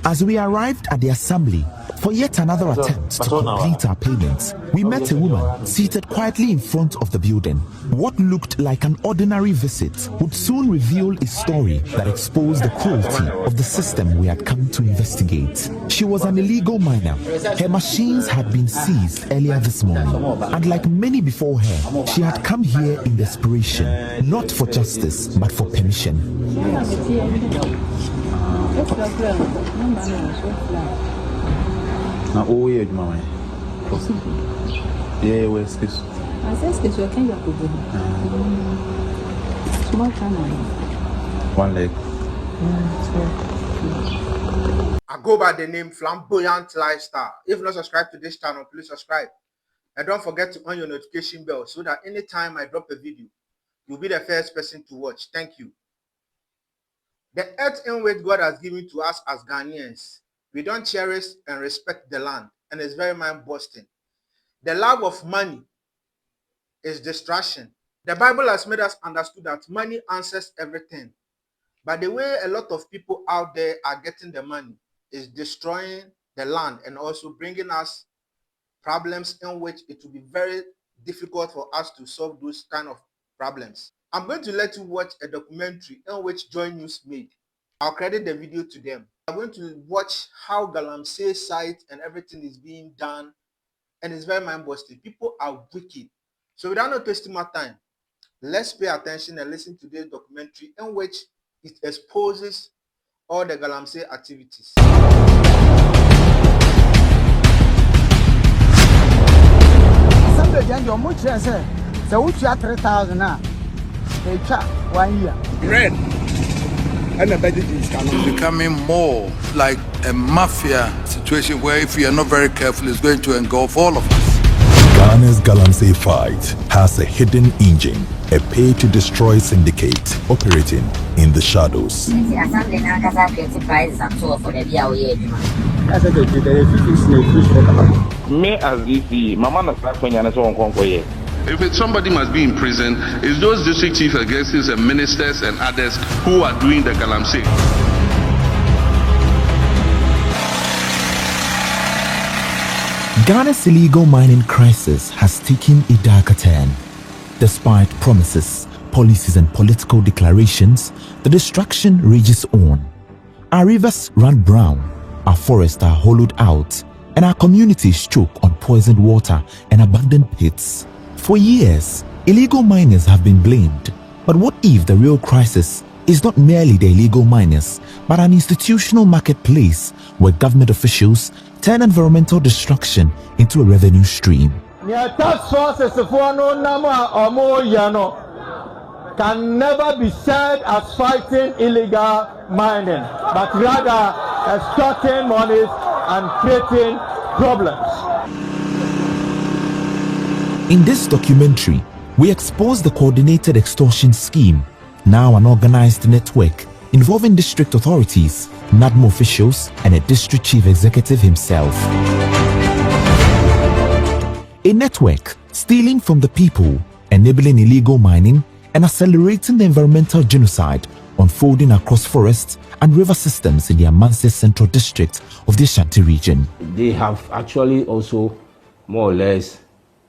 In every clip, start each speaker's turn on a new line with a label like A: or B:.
A: As we arrived at the assembly for yet another attempt to complete our payments, we met a woman seated quietly in front of the building. What looked like an ordinary visit would soon reveal a story that exposed the cruelty of the system we had come to investigate. She was an illegal miner. Her machines had been seized earlier this morning, and like many before her, she had come here in desperation, not for justice, but for permission.
B: One leg.
C: I go by the name Flamboyant Lifestyle. If not subscribed to this channel, please subscribe. And don't forget to on your notification bell so that anytime I drop a video, you'll be the first person to watch. Thank you. The earth in which God has given to us as Ghanaians, we don't cherish and respect the land, and it's very mind-busting. The love of money is distraction. The Bible has made us understand that money answers everything. But the way a lot of people out there are getting the money is destroying the land and also bringing us problems in which it will be very difficult for us to solve those kind of problems. I'm going to let you watch a documentary in which Joy News made. I'll credit the video to them. I'm going to watch how galamsey site and everything is being done, and it's very mind-busting. People are wicked. So without no wasting more time, let's pay attention and listen to this documentary in which it exposes all the galamsey activities.
B: Red. And the budget is becoming more like a mafia situation where if you are not very careful, it's going to engulf all of us.
D: Ghana's galamsey fight has a hidden engine, a pay-to-destroy syndicate operating in the shadows.
E: Me as DC, Mama na kwenya so onkonkoye.
F: If somebody must be in prison, it's those district chief executives and ministers and others who are doing the galamsey.
A: Ghana's illegal mining crisis has taken a darker turn. Despite promises, policies and political declarations, the destruction rages on. Our rivers run brown, our forests are hollowed out, and our communities choke on poisoned water and abandoned pits. For years, illegal miners have been blamed. But what if the real crisis is not merely the illegal miners, but an institutional marketplace where government officials turn environmental destruction into a revenue stream?
G: Tax sources can never be said as fighting illegal mining, but rather extorting monies and creating problems.
A: In this documentary, we expose the coordinated extortion scheme, now an organized network involving district authorities, NADMO officials, and a district chief executive himself. A network stealing from the people, enabling illegal mining, and accelerating the environmental genocide unfolding across forests and river systems in the Amanse Central District of the Ashanti region.
H: They have actually also more or less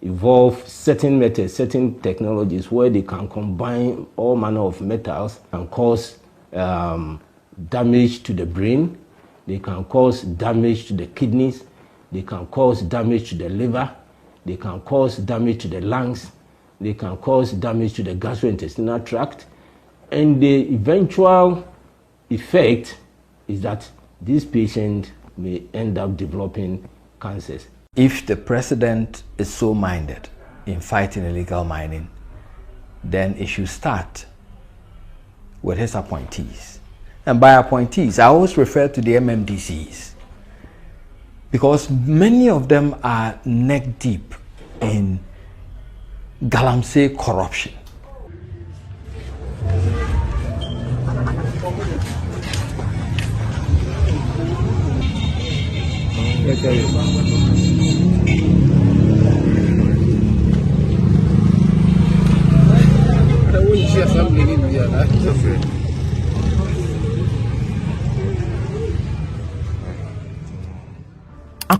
H: evolve certain methods, certain technologies where they can combine all manner of metals and cause damage to the brain. They can cause damage to the kidneys. They can cause damage to the liver. They can cause damage to the lungs. They can cause damage to the gastrointestinal tract. And the eventual effect is that this patient may end up developing cancers.
I: If the president is so minded in fighting illegal mining, then it should start with his appointees. And by appointees, I always refer to the MMDCs, because many of them are neck deep in galamsey corruption.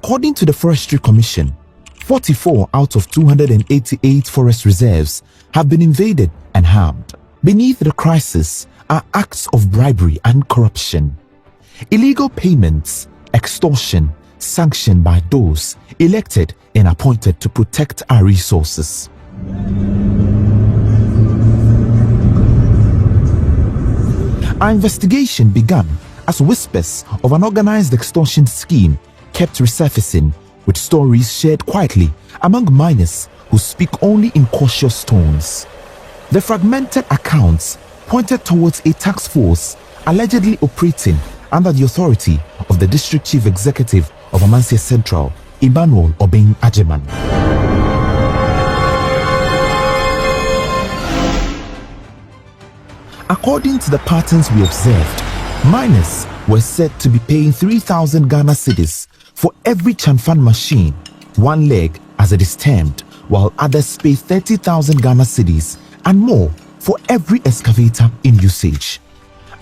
A: According to the Forestry Commission, 44 out of 288 forest reserves have been invaded and harmed. Beneath the crisis are acts of bribery and corruption, illegal payments, extortion, sanctioned by those elected and appointed to protect our resources. Our investigation began as whispers of an organized extortion scheme kept resurfacing, with stories shared quietly among miners who speak only in cautious tones. The fragmented accounts pointed towards a task force allegedly operating under the authority of the District Chief Executive of Amancia Central, Emmanuel Obeng Ajeman. According to the patterns we observed, miners were said to be paying 3,000 Ghana cedis for every Chanfan machine, one leg as it is termed, while others pay 30,000 Ghana cedis and more for every excavator in usage.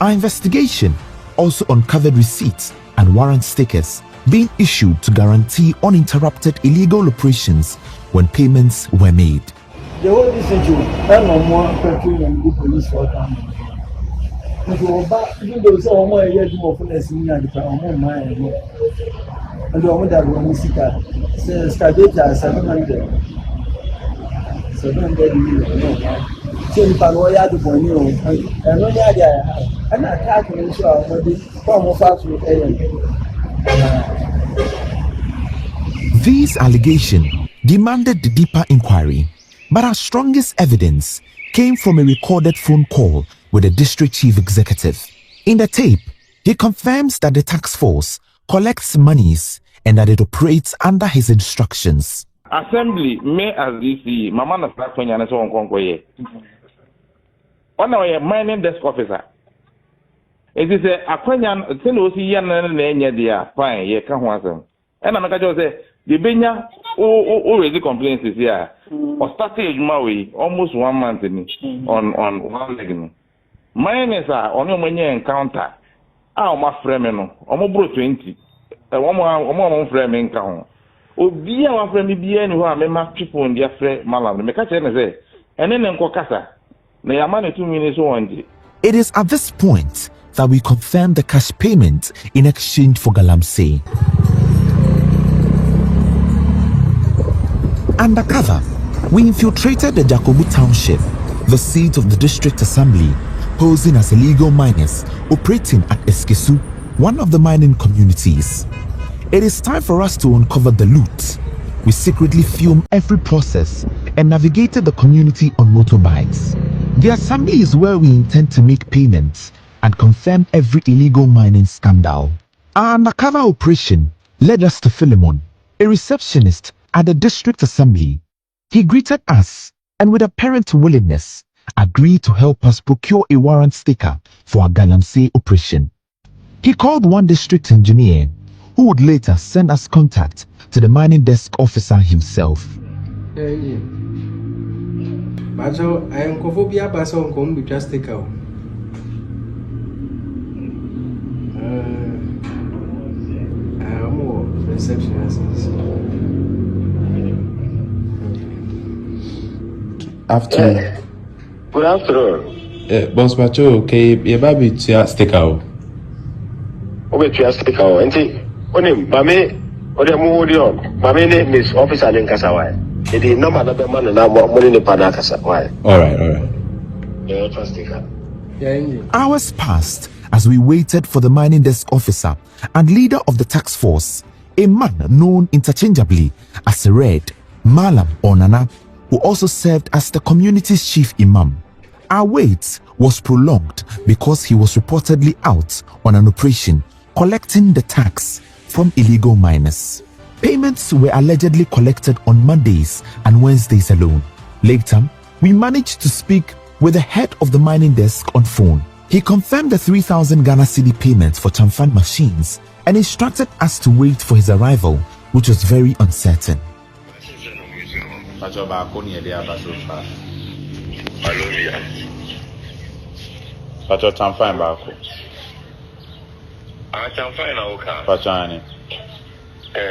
A: Our investigation also uncovered receipts and warrant stickers being issued to guarantee uninterrupted illegal operations when payments were made.
G: The whole issue, I'm no more petrol and good police for time. Even though it's all my years more for less than the and the woman that will see that Stadata 700 million. So if I know you for you, and no idea, and I can't ensure the form of factory.
A: These allegations demanded the deeper inquiry, but our strongest evidence came from a recorded phone call with the District Chief Executive. In the tape, he confirms that the task force collects monies and that it operates under his instructions.
E: Assembly may as DC, Mama na start when you're so on on our mining desk officer. It is a Aquanian, Tennessee, and Nanya, fine, ye can't want them. And I'm going to say, the Benya already complains this year. Or started Maui almost 1 month on one leg. Miners are on your many encounter. My friend, almost 20. One more friend encounter. Obi our friend be anywhere, my people in their friend Malam. Make a say, and then Kokasa.
A: It is at this point that we confirm the cash payment in exchange for galamsey. Undercover, we infiltrated the Jakobu Township, the seat of the District Assembly, posing as illegal miners operating at Eskesu, one of the mining communities. It is time for us to uncover the loot. We secretly filmed every process and navigated the community on motorbikes. The assembly is where we intend to make payments and confirm every illegal mining scandal. Our undercover operation led us to Philemon, a receptionist at the District Assembly. He greeted us and with apparent willingness agreed to help us procure a warrant sticker for our galamsey operation. He called one district engineer who would later send us contact to the mining desk officer himself.
J: Bajo, I am Kophobia Bason come with just take out. I am more receptionist.
K: After good afternoon.
L: Boss Bacho, okay, your baby to stick out.
K: Okay, to stick out. And see, on him, Bame, or the Moodion, Bame, Miss Officer Linkasawai. It is no matter man and I'm money in the Panakasa. Why?
L: All right.
A: Hours passed as we waited for the mining desk officer and leader of the task force, a man known interchangeably as Red, Malam or Nana, who also served as the community's chief imam. Our wait was prolonged because he was reportedly out on an operation collecting the tax from illegal miners. Payments were allegedly collected on Mondays and Wednesdays alone. Later, we managed to speak with the head of the mining desk on phone. He confirmed the 3,000 Ghana cedi payments for Chanfan machines and instructed us to wait for his arrival, which was very uncertain.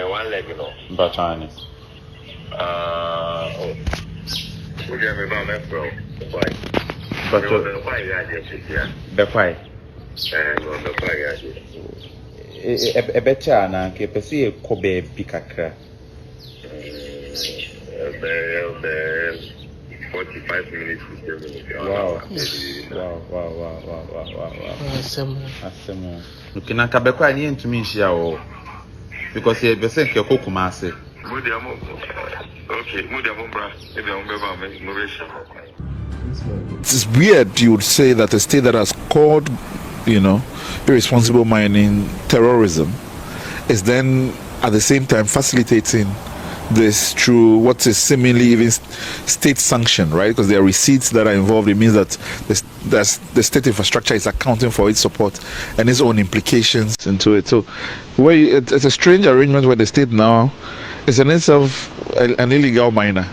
K: One leg, you know.
L: But Chinese.
K: Oh. Would you ever buy that, bro? Why?
L: But
K: the why, yeah.
L: the why?
K: No, the why, yeah.
L: A better na ke pesi kobe pikakra.
K: 45 minutes to 7 minutes.
L: Wow. Asemo. Ukina kabekwa ni ntumi nhia o. Because e be say ke kokuma ase.
K: Okay,
M: it's weird you would say that a state that has called, irresponsible mining terrorism is then at the same time facilitating this through what is seemingly even state sanctioned, right? Because there are receipts that are involved. It means that the state infrastructure is accounting for its support and its own implications into it. So it's a strange arrangement where the state now is in itself an illegal miner.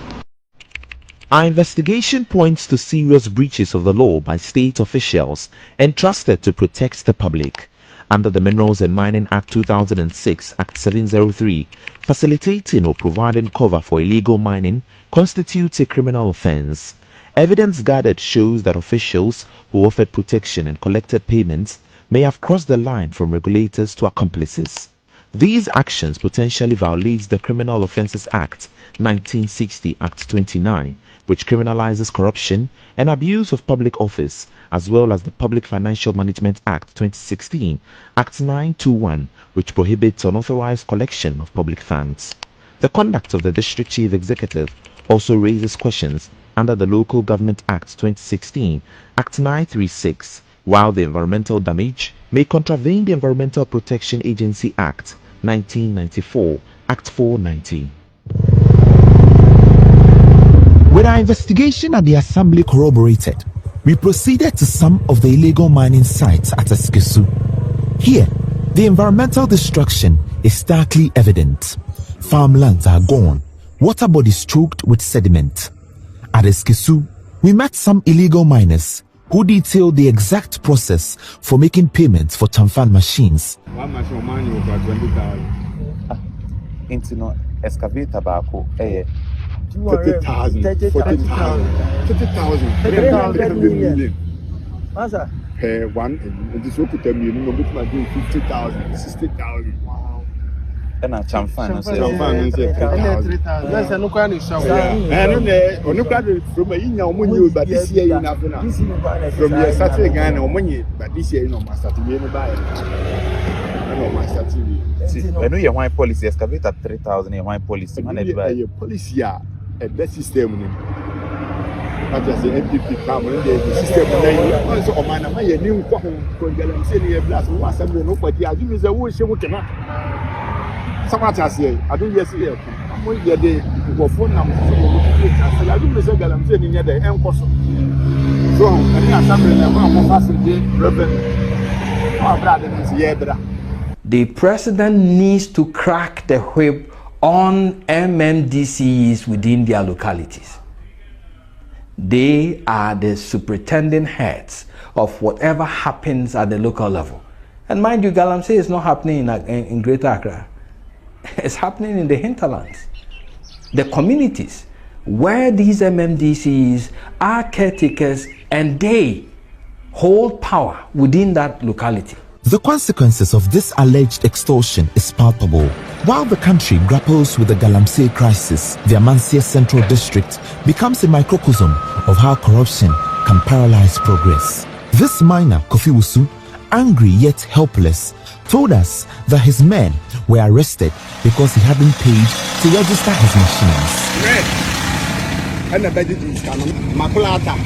A: Our investigation points to serious breaches of the law by state officials entrusted to protect the public. Under the Minerals and Mining Act 2006, Act 703, facilitating or providing cover for illegal mining constitutes a criminal offense. Evidence gathered shows that officials who offered protection and collected payments may have crossed the line from regulators to accomplices. These actions potentially violate the Criminal Offences Act 1960, Act 29, which criminalizes corruption and abuse of public office, as well as the Public Financial Management Act 2016, Act 921, which prohibits unauthorized collection of public funds. The conduct of the District Chief Executive also raises questions under the Local Government Act 2016, Act 936, while the environmental damage may contravene the Environmental Protection Agency Act 1994, Act 490. With our investigation at the Assembly corroborated, we proceeded to some of the illegal mining sites at Eskesu. Here, the environmental destruction is starkly evident. Farmlands are gone, water bodies choked with sediment. At Eskesu, we met some illegal miners who detailed the exact process for making payments for Chamfan machines.
N: One machine of money over 20,000.
L: Into no excavator bako
N: 30,000, 40,000, 50,000, 300 million.
J: Masa?
N: One, and this would tell me, no, but 50,000, 60,000. Wow.
L: And a Chamfan,
N: and say 3,000.
J: That's a no kind of show.
N: And on the credit from a young but this year in Africa. From your Saturday Ghana or money, but this year, Master to be buy. Master TV.
L: See, I know your wine policy excavate at 3,000 in wine policy.
N: Your policy, a best system. Not just the MPP come and the system. Also, a man, my new galamsey blast was something nobody. I do is a wish you cannot. Someone has said, I don't yes here. I'm going to get the phone number. I do miss a galamsey in the end. So, I think something I'm passing revenue. Our brother is here.
I: The president needs to crack the whip on MMDCs within their localities. They are the superintendent heads of whatever happens at the local level. And mind you, galamsey is not happening in Greater Accra. It's happening in the hinterlands. The communities where these MMDCs are caretakers and they hold power within that locality.
A: The consequences of this alleged extortion is palpable. While the country grapples with the galamsey crisis, the Amansia Central District becomes a microcosm of how corruption can paralyze progress. This miner, Kofi Wusu, angry yet helpless, told us that his men were arrested because he hadn't paid to register his machines.
N: And the bedded is Makulata,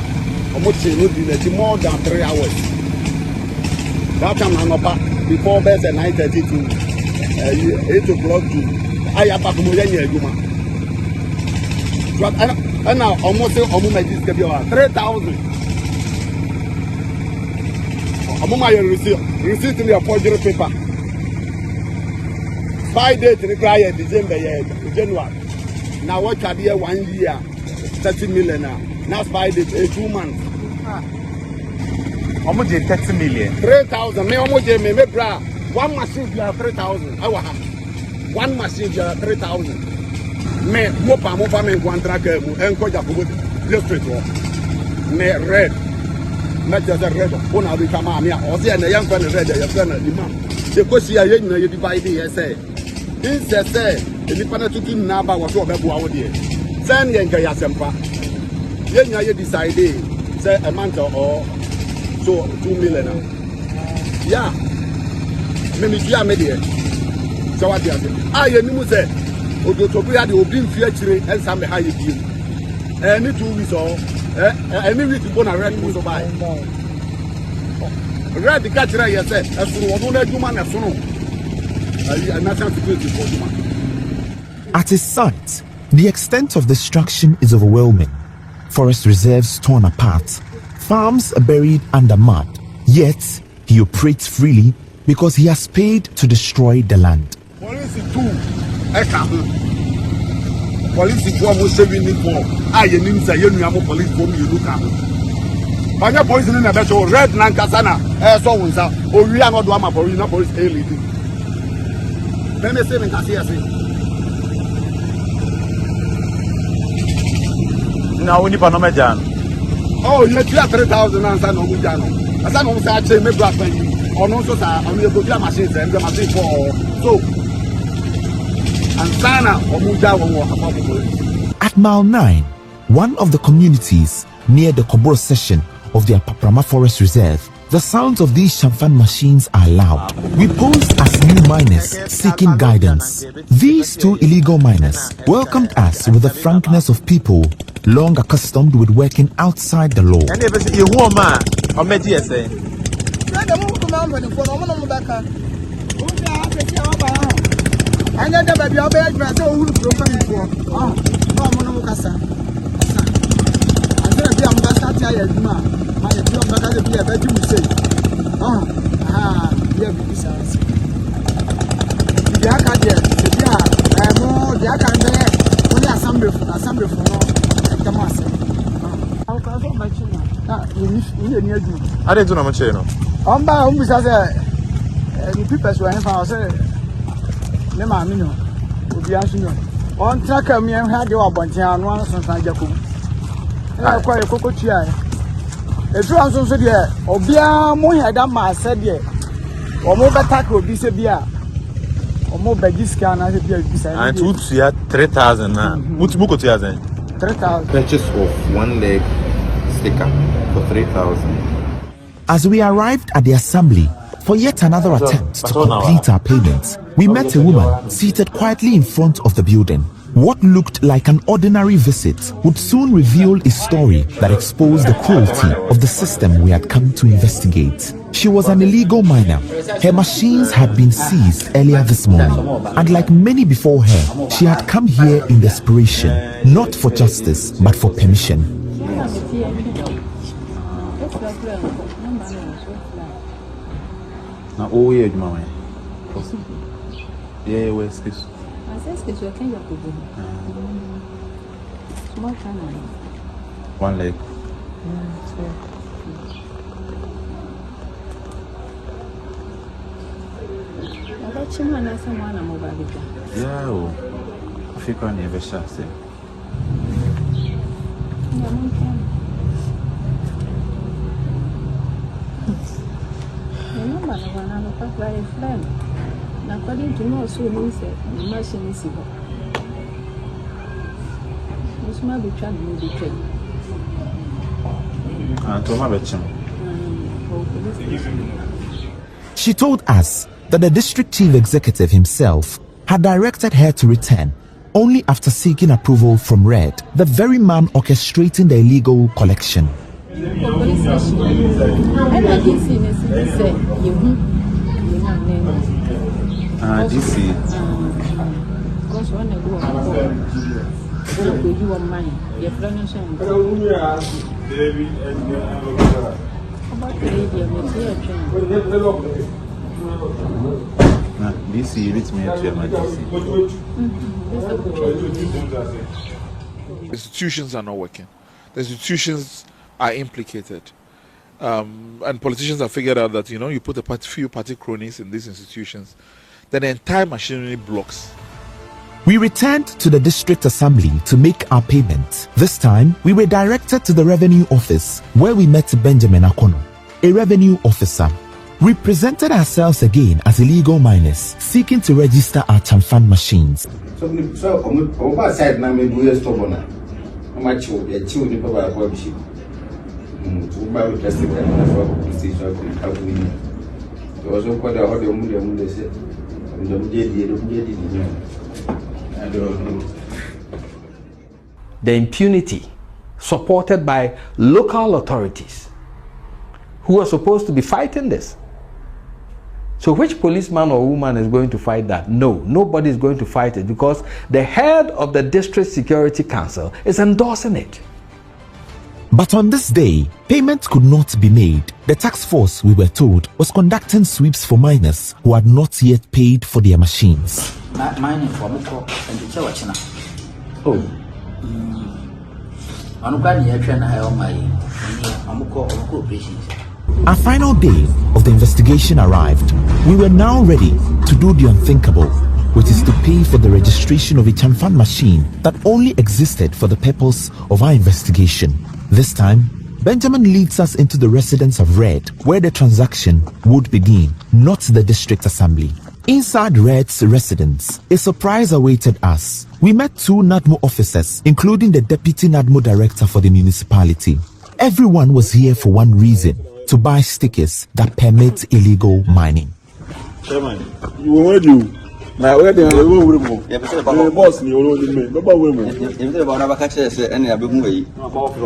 N: more than 3 hours. That time I'm up before bed at 9:30 to 8 o'clock to I have back and now almost this 3,000. I'm my receipt in your forgery paper. 5 days to require December January. Now what can be 1 year 30 million now 5 days 2 months.
L: How much is 30 million?
N: 3,000. Me, how much me bra? One machine, 3,000. one machine 3,000. Me mo pa mo fa me kwantra ka mu enko Jacobo district wo. Me red. Me just red. Ona bi kama me o se na yan fa ne red ya fa na imam. De ko si aye nyina ye divide ye say. In say nipa na tutu na ba wo so obeboa wo de. Sen ye nka ya sempa. Ye nya ye decide say a month or so 2 million. Yeah. Me mi dia me de. So what you say? Ah ye ni mu say Odotobu ya de obi mfi akire ensa me ha ye bi. Any 2 weeks or any week go na red mo so buy. Red the catch right say esuru won na adwuma na so no. National security for adwuma.
A: At his site, the extent of destruction is overwhelming. Forest reserves torn apart, farms buried under mud. Yet, he operates freely because he has paid to destroy the land.
N: Police too. Police for mo saving ni for. Aye nim say you am police for me you look am. Banya police ni na be show red na nkasa na so wonsa. Owi an odo ama police na police e lead. Then say me nkasa say.
L: Na woni pa no mejan.
N: Oh, you get 3,000 answer no mu jano. Asa no say ache me bra pan you. Ono so sa onu e go bia machine say em machine for. So
A: at Mile 9, one of the communities near the Koboro section of the Apaprama Forest Reserve, the sounds of these chamfan machines are loud. We posed as new miners seeking guidance. These two illegal miners welcomed us with the frankness of people long accustomed with working outside the law.
O: I know that baby, I'll be at all who from before. Oh, no, Monocasa. I'm going to be ambassador. My job, but I'll be a bedroom say. Oh, yeah, besides. The Acadian, I'm more the Acadian, only assembly for the master. I'll cover my children. I didn't know my channel. On by almost as a people were in house. Ne maami no obi aso no on traka mi en ha de wabonten anu anso san jakom na kwa ekokotua etu anso so de obia mo heda ma ase de o mo betaka obi se bia o mo bagiska na se bia bisa
L: and tutua 3,000 na mutu ko tua zen
O: 3,000
L: purchase of one leg sticker for 3,000.
A: As we arrived at the assembly for yet another attempt to complete our payments, we met a woman seated quietly in front of the building. What looked like an ordinary visit would soon reveal a story that exposed the cruelty of the system we had come to investigate. She was an illegal miner. Her machines had been seized earlier this morning, and like many before her, she had come here in desperation, not for justice, but for permission.
L: Na o ye adwuma wan. Yeah, we excuse.
P: Excuse you can you go. Small time.
L: One leg. Yeah, oh. Africa never shall say.
P: According to no so means the machine is here. This might be trying to be trade.
A: She told us that the district chief executive himself had directed her to return only after seeking approval from Red, the very man orchestrating the illegal collection.
L: DC. DC reach me to my DC.
M: Institutions are not working. The institutions are implicated. And politicians have figured out that, you know, you put few party cronies in these institutions, then the entire machinery blocks.
A: We returned to the district assembly to make our payment. This time, we were directed to the revenue office where we met Benjamin Akono, a revenue officer. We presented ourselves again as illegal miners seeking to register our Chamfan machines.
I: The impunity supported by local authorities who are supposed to be fighting this. So which policeman or woman is going to fight that? No, nobody is going to fight it because the head of the District Security Council is endorsing it.
A: But on this day, payment could not be made. The task force, we were told, was conducting sweeps for miners who had not yet paid for their machines.
Q: Mining for Muko and the Chawachina.
I: Oh.
A: Our final day of the investigation arrived. We were now ready to do the unthinkable, which is to pay for the registration of a Chamfan machine that only existed for the purpose of our investigation. This time, Benjamin leads us into the residence of Red, where the transaction would begin, not the district assembly. Inside Red's residence, a surprise awaited us. We met two NADMO officers, including the deputy NADMO director for the municipality. Everyone was here for one reason: to buy stickers that permit illegal mining.
N: Chairman, you want you? My wedding, I will remove. The boss, you will only make. Baba will move.
Q: If they want to catch us, any other way. Office.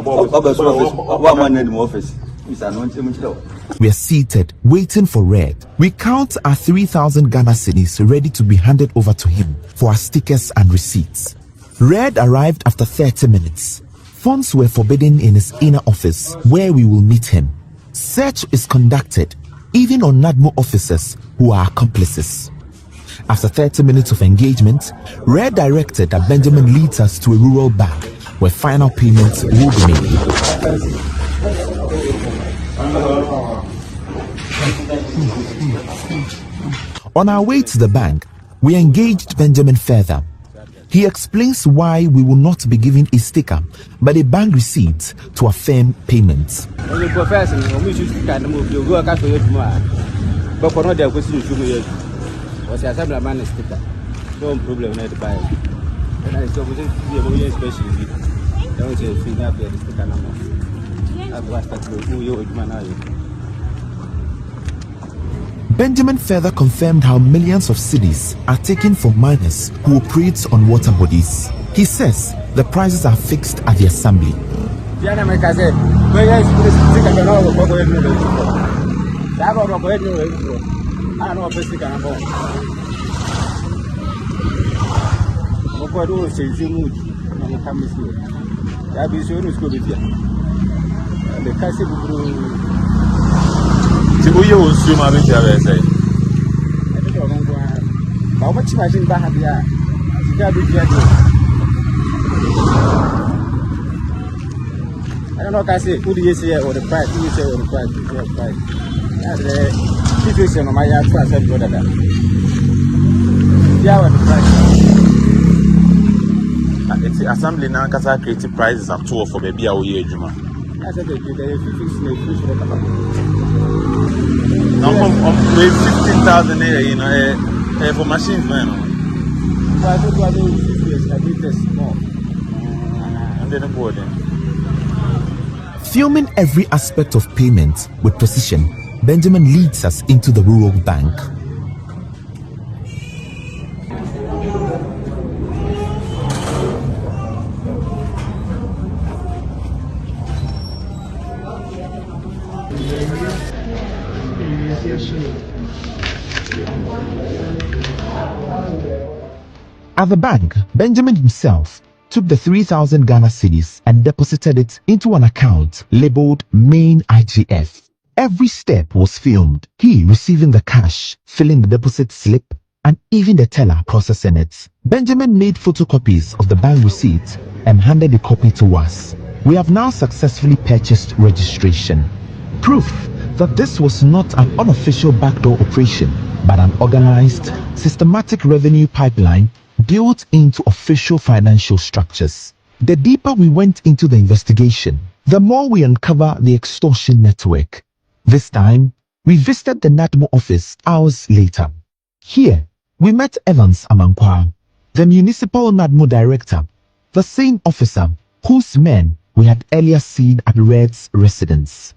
A: We are seated, waiting for Red. We count our 3,000 Ghana cedis ready to be handed over to him for our stickers and receipts. Red arrived after 30 minutes. Funds were forbidden in his inner office, where we will meet him. Search is conducted, even on NADMO officers who are accomplices. After 30 minutes of engagement, Red directed that Benjamin leads us to a rural bank where final payments will be made. On our way to the bank, we engaged Benjamin further. He explains why we will not be giving a sticker but a bank receipt to affirm payments. Benjamin further confirmed how millions of cedis are taken from miners who operate on water bodies. He says the prices are fixed at the assembly.
Q: I don't know if I say who do you say or the price, who you say or the price, who the price. That's the situation of my yard, so I said, what are that? Yeah, what the price?
L: It's the assembly now because I created prices at 2 for baby our year, Juma.
Q: I said, if you fix me, fish for the
L: number of 15,000 you know, for machines, man.
Q: I don't know, I did this more.
L: And then the boarding.
A: Filming every aspect of payment with precision, Benjamin leads us into the rural bank. At the bank, Benjamin himself took the 3,000 Ghana cedis and deposited it into an account labeled Main IGF. Every step was filmed, he receiving the cash, filling the deposit slip, and even the teller processing it. Benjamin made photocopies of the bank receipt and handed a copy to us. We have now successfully purchased registration, proof that this was not an unofficial backdoor operation, but an organized, systematic revenue pipeline built into official financial structures. The deeper we went into the investigation, the more we uncover the extortion network. This time, we visited the NADMO office hours later. Here, we met Evans Amankwa, the municipal NADMO director, the same officer whose men we had earlier seen at Red's residence.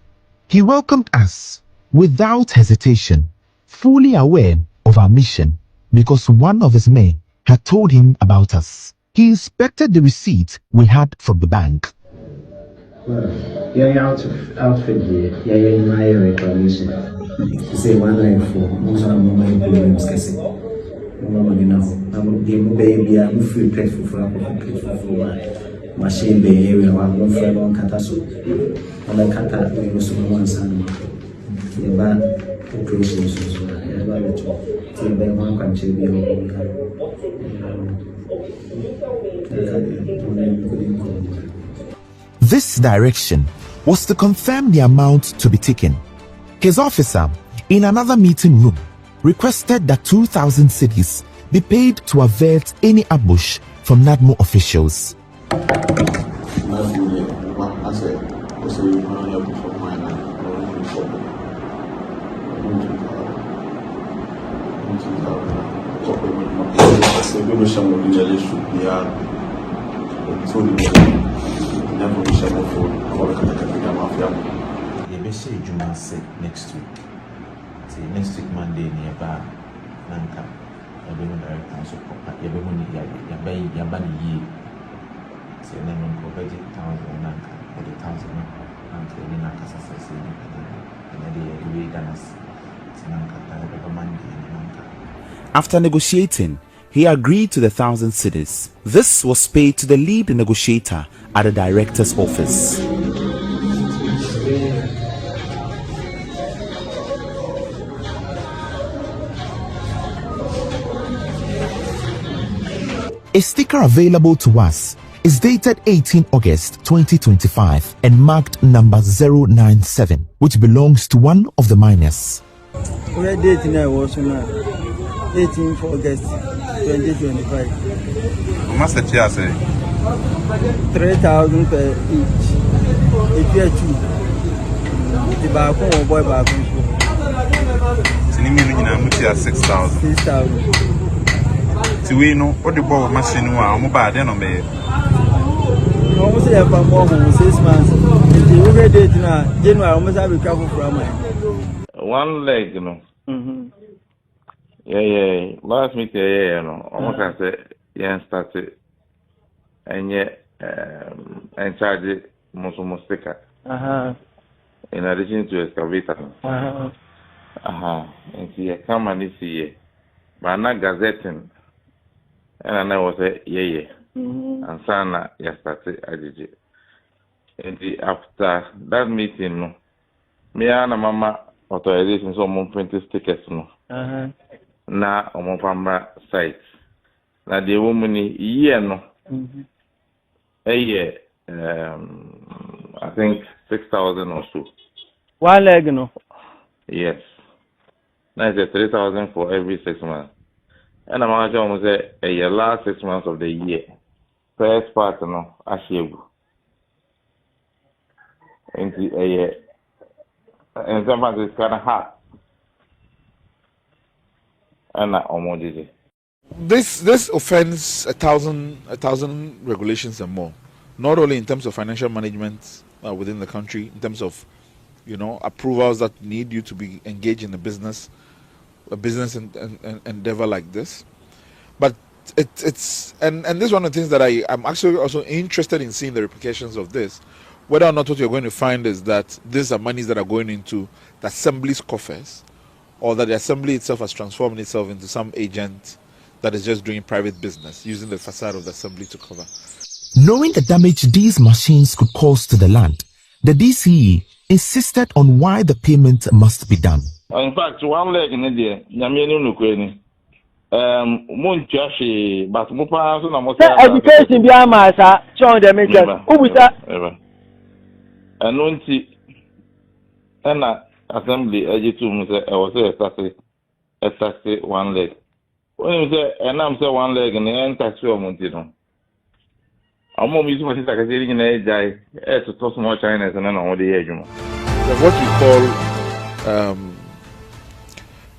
A: He welcomed us without hesitation, fully aware of our mission because one of his men had told him about us. He inspected the receipt we had from the bank.
R: Well, you're outfit here, you're in my reclamation. You say 194, most of my problems, Cassie. Nobody now. I'm getting baby, I'm free grateful for machine bay area, one friend on Cataso. And I can't have one son. The bad operations as well. One country be
A: This direction was to confirm the amount to be taken. His officer, in another meeting room, requested that 2,000 cedis be paid to avert any ambush from NADMO officials.
S: Next week. See, next week Monday nearby Nanka. I'll be director so Yabani ye. See, then I'm going to 1,000 Nanka or the 1,000 Nanka in Nanka Sassi and the way Danas Nanka Monday and Nanka.
A: After negotiating, he agreed to the 1,000 cedis. This was paid to the lead negotiator at the director's office. A sticker available to us is dated 18 August 2025 and marked number 097, which belongs to one of the miners.
T: Where date now was 18 August 2025.
L: How much did you say?
T: 3,000 per each. If you are two, the back or boy back.
L: So you mean you have 6,000?
T: 6,000.
L: So we know what the ball machine was. I'm bad, then I'm bad.
T: Almost every month, 6 months. If you look at it now, January, almost have a couple from mine.
E: One leg, you know. Yeah. Last meeting, you know. Almost I said, yeah, started. And yet, and charge it most sticker. In addition to excavator. And see, I come and see, but not gazetting. And I was a and Sana yesterday I did it. And after that meeting, no, me and Mama authorization so mon print stickers no. Na on my site. Na the woman year no. A year, I think 6,000 or so.
T: 1 leg no.
E: Yes. That's 3,000 for every 6 months. And I'm going to say a last 6 months of the year. First part, no, I shave. And sometimes it's kind of hot. And I almost did it.
M: This offends 1,000 regulations and more. Not only in terms of financial management within the country, in terms of, approvals that need you to be engaged in a business endeavor like this, but it's and this is one of the things that I'm actually also interested in seeing the repercussions of this. Whether or not what you're going to find is that these are monies that are going into the assembly's coffers, or that the assembly itself has transformed itself into some agent that is just doing private business, using the facade of the assembly to cover.
A: Knowing the damage these machines could cause to the land, the DCE insisted on why the payment must be done.
E: In fact, one leg in India, Yamian Ukraine. Munchashi, but Mupa,
T: education behind my side, showing them it. Who was that?
E: And Nunti, and assembly ejitu mu say e was say one leg. When you say and I'm say one leg and enter so monti no. Amo mi so much like say na ejai e to toss more China and na o dey adwuma.
M: What we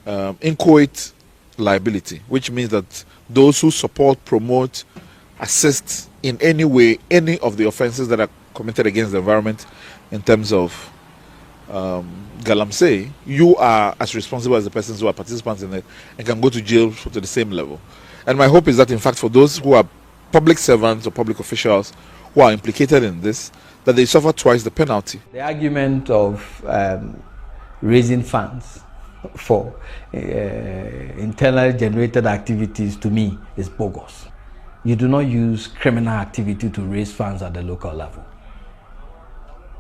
M: call inchoate liability, which means that those who support, promote, assist in any way any of the offenses that are committed against the environment in terms of galamsey, you are as responsible as the persons who are participants in it and can go to jail to the same level. And my hope is that, in fact, for those who are public servants or public officials who are implicated in this, that they suffer twice the penalty.
I: The argument of raising funds for internally generated activities, to me, is bogus. You do not use criminal activity to raise funds at the local level.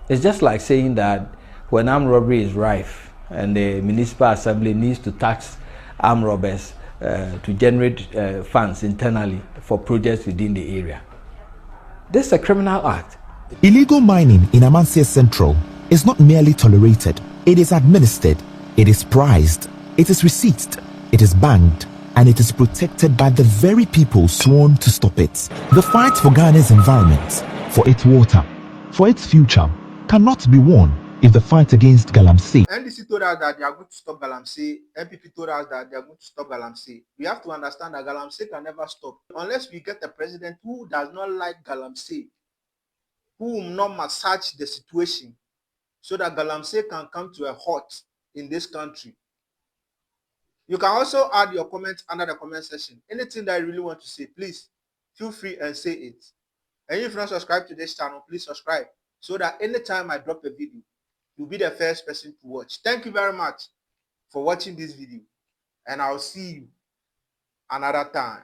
I: It's just like saying that when armed robbery is rife and the municipal assembly needs to tax armed robbers to generate funds internally for projects within the area. This is a criminal act.
A: Illegal mining in Amancia Central is not merely tolerated, it is administered, it is prized, it is receipted, it is banned, and it is protected by the very people sworn to stop it. The fight for Ghana's environment, for its water, for its future, cannot be won if the fight against galamsey.
C: NDC told us that they are going to stop galamsey. NPP told us that they are going to stop galamsey. We have to understand that galamsey can never stop unless we get a president who does not like galamsey, who will not massage the situation so that galamsey can come to a halt in this country. You can also add your comments under the comment section. Anything that you really want to say, please feel free and say it. And if you're not subscribed to this channel, please subscribe so that anytime I drop a video, you'll be the first person to watch. Thank you very much for watching this video, and I'll see you another time.